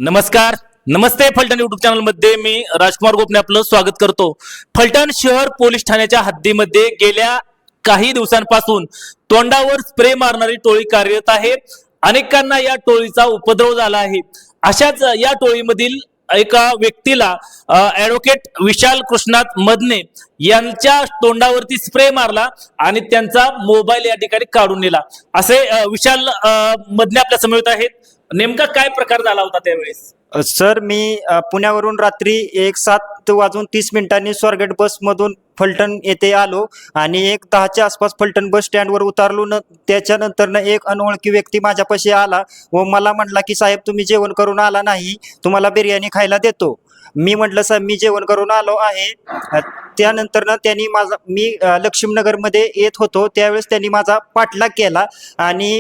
नमस्कार नमस्ते Phaltan YouTube channel मध्ये मी राजकुमार गोपने आपलं स्वागत करतो। फलटण शहर पोलीस ठाण्याच्या हद्दीमध्ये गेल्या काही दिवसांपासून तोंडावर स्प्रे मारणारी टोळी कार्यरत आहे। अनेकांना या टोळीचा उपद्रव झाला आहे। अशाच या टोळीमधील एका व्यक्तीला ॲडव्होकेट विशाल कृष्णात मदने यांच्या तोंडावरती स्प्रे मारला आणि त्यांचा मोबाईल या ठिकाणी काढून नेला। असे विशाल मदने आपल्या समोर आहेत। नेमका काय प्रकार झाला होता त्यावेळेस? सर मी पुण्यावरून रात्री 7:30 स्वारगेट बसमधून फलटण येथे आलो आणि 10च्या आसपास फलटण बस स्टँडवर उतरलो। त्याच्यानंतर एक अनोळखी व्यक्ती माझ्यापाशी आला व मला म्हटला की साहेब तुम्ही जेवण करून आला नाही, तुम्हाला बिर्याणी खायला देतो। मी म्हटलं साहेब मी जेवण करून आलो आहे। त्यानंतर त्यांनी मी लक्ष्मीनगरमध्ये येत होतो त्यावेळेस त्यांनी माझा पाठलाग केला आणि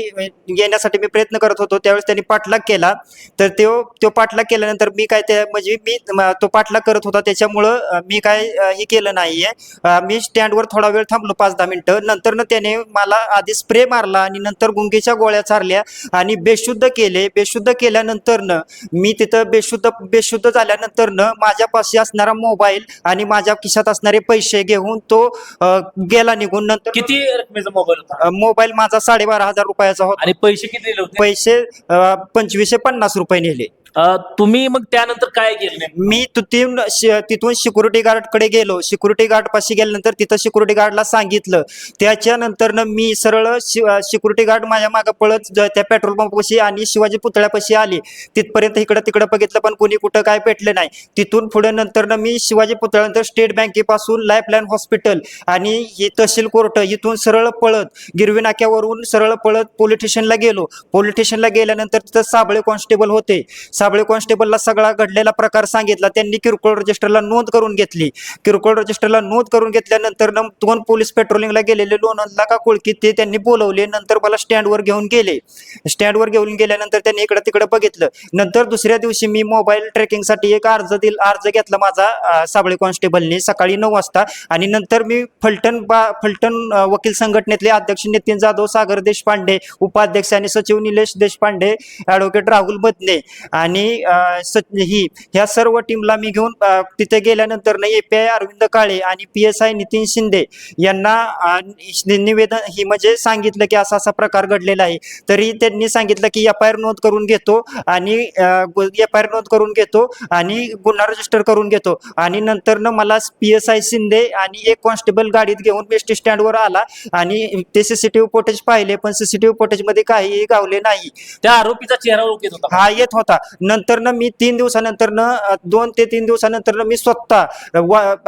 येण्यासाठी मी प्रयत्न करत होतो त्यावेळेस त्यांनी पाठलाग केला। तर तो पाठलाग केल्यानंतर मी काय मी तो पाठलाग करत होता त्याच्यामुळं मी काय हे केलं नाहीये। मी स्टँडवर थोडा वेळ थांबलो 5-10 मिनिटं। नंतर त्याने मला आधी स्प्रे मारला आणि नंतर गुंगीच्या गोळ्या चारल्या आणि बेशुद्ध केले। बेशुद्ध केल्यानंतर मी तिथं बेशुद्ध झाल्यानंतर माझ्यापाशी असणारा मोबाईल आणि माझ्या खिशात असणारे पैसे घेऊन तो गेला निघून। नंतर किती रकमेचा मोबाईल होता? मोबाईल माझा 12,500 रुपयाचा होता आणि पैसे किती दिले होते? पैसे 2550 रुपये नेले। तुम्ही मग त्यानंतर काय केलं? मी तिथून सिक्युरिटी गार्डकडे गेलो। सिक्युरिटी गार्ड पाशी गेल्यानंतर तिथं सिक्युरिटी गार्डला सांगितलं। त्याच्यानंतर मी सरळ सिक्युरिटी गार्ड माझ्या मागे पळत त्या पेट्रोल पंपाशी आणि शिवाजी पुतळ्यापाशी आली। तिथपर्यंत इकडं तिकडं बघितलं पण कोणी कुठं काय पेटलं नाही। तिथून पुढे नंतर मी शिवाजी पुतळ्यानंतर स्टेट बँकेपासून लाईफलाईन हॉस्पिटल आणि ही तहसील कोर्ट इथून सरळ पळत गिरवी नाक्यावरून सरळ पळत पोलीस स्टेशनला गेलो। पोलीस स्टेशनला गेल्यानंतर तिथं साबळे कॉन्स्टेबल होते। साबळे कॉन्स्टेबलला सगळा घडलेला प्रकार सांगितला। त्यांनी किरकोळ रजिस्टरला नोंद करून घेतली। किरकोळ रजिस्टरला नोंद करून घेतल्यानंतर 2 पोलीस पेट्रोलिंगला गेलेले लोणंदला का कोळकीत ते त्यांनी बोलवले। नंतर मला स्टँडवर घेऊन गेले। स्टँडवर घेऊन गेल्यानंतर त्यांनी इकडं तिकडं बघितलं। नंतर दुसऱ्या दिवशी मी मोबाईल ट्रॅकिंगसाठी एक अर्ज घेतला माझा साबळे कॉन्स्टेबलने सकाळी 9 वाजता आणि नंतर मी फलटण वकील संघटनेतले अध्यक्ष नितीन जाधव, सागर देशपांडे, उपाध्यक्ष आणि सचिव निलेश देशपांडे, ॲडव्होकेट राहुल मदने आणि ह्या सर्व टीमला मी घेऊन तिथे गेल्यानंतर API अरविंद काळे आणि PSI नितीन शिंदे यांना निवेदन म्हणजे सांगितलं की असा असा प्रकार घडलेला आहे। तरी त्यांनी सांगितलं की FIR नोंद करून घेतो आणि गुन्हा रजिस्टर करून घेतो। आणि नंतर मला PSI शिंदे आणि एक कॉन्स्टेबल गाडीत घेऊन बेस्ट स्टँडवर आला आणि ते CCTV फुटेज पाहिले पण CCTV फुटेज मध्ये काहीही गावले नाही। त्या आरोपीचा चेहरा ओळखीत होता? हा येत होता। नंतर मी 2 ते 3 दिवसानंतर मी स्वतः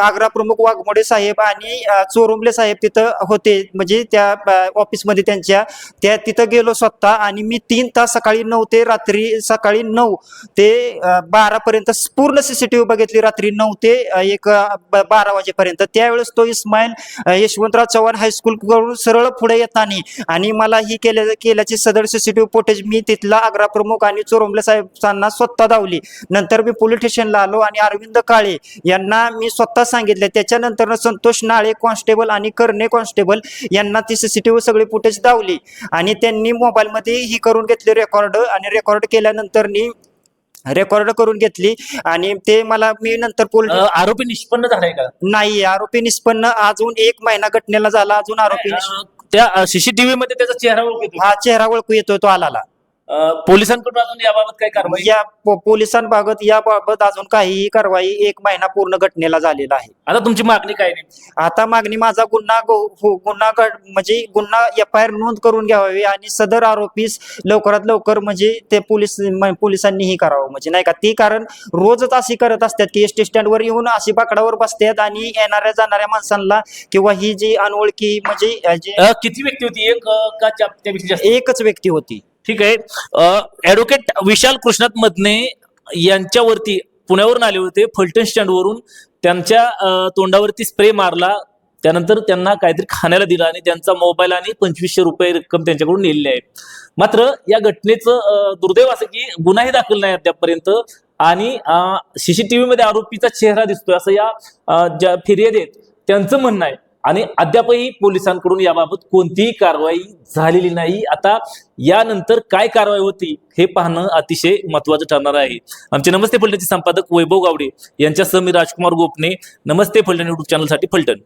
आग्रा प्रमुख वाघमोडे साहेब आणि चोरुंबले साहेब तिथं होते म्हणजे त्या ऑफिसमध्ये त्या तिथं गेलो स्वतः आणि मी 3 तास सकाळी 9 ते रात्री 12 पर्यंत पूर्ण CCTV बघितली। रात्री 9 ते 12 वाजेपर्यंत। त्यावेळेस तो इस्माईल यशवंतराव चव्हाण हायस्कूल कडून सरळ पुढे येताना आणि मला ही केल्याची सदर CCTV फुटेज मी तिथला आग्रा प्रमुख आणि चोरुंबले साहेबांना स्वतः दावली। नंतर मी पोलीस स्टेशनला आलो आणि अरविंद काळे यांना मी स्वतः सांगितले। त्याच्यानंतर संतोष नाळे कॉन्स्टेबल आणि करणे कॉन्स्टेबल यांना ती CCTV सगळी फुटेज दावली आणि त्यांनी मोबाईलमध्ये ही करून घेतली रेकॉर्ड केल्यानंतर रेकॉर्ड करून घेतली आणि ते मी नंतर आरोपी निष्पन्न झालाय का? नाही, आरोपी निष्पन्न अजून 1 महिना घटनेला झाला। अजून आरोपी त्या CCTV मध्ये त्याचा चेहरा ओळखीत? हा चेहरा ओळखू येतोय तो आला। पोलिसांकडून अजून याबाबत काय कारवाई? पोलिसांबाबत अजून काहीही कारवाई 1 महिना पूर्ण घटनेला झालेला आहे। आता तुमची मागणी काय? आता मागणी माझा गुन्हा FIR नोंद करून घ्यावी आणि सदर आरोपीस लवकरात लवकर म्हणजे ते पोलिसांनीही करावं म्हणजे नाही का ती, कारण रोजच अशी करत असतात की एसटी स्टँडवर येऊन अशी बाकडावर बसतात आणि येणाऱ्या जाणाऱ्या माणसांना किंवा ही जी अनोळखी म्हणजे किती व्यक्ती होती? एक का त्यापेक्षा जास्त? एकच व्यक्ती होती। ठीक आहे। ॲडव्होकेट विशाल कृष्णात मदने यांच्यावरती पुण्यावरून आले होते। फलटण स्टँडवरून त्यांच्या तोंडावरती स्प्रे मारला। त्यानंतर त्यांना काहीतरी खाण्याला दिलं आणि त्यांचा मोबाईल आणि 2500 रुपये रक्कम त्यांच्याकडून नेलेली आहे। मात्र या घटनेचं दुर्दैव असं की गुन्हाही दाखल नाही अद्यापपर्यंत आणि CCTV मध्ये आरोपीचा चेहरा दिसतोय असं या ज्या फिर्यादी आहेत त्यांचं म्हणणं आहे। आणि अद्यापही पोलिसांकडून याबाबत कोणतीही कारवाई झालेली नाही. आता यानंतर काय कारवाई होती हे पाहणं अतिशय महत्वाचं ठरणार आहे. आमचे नमस्ते फलटणचे संपादक वैभव गावडे यांच्यासह मी राजकुमार गोपने, नमस्ते फलटण युट्यूब चॅनलसाठी फलटण.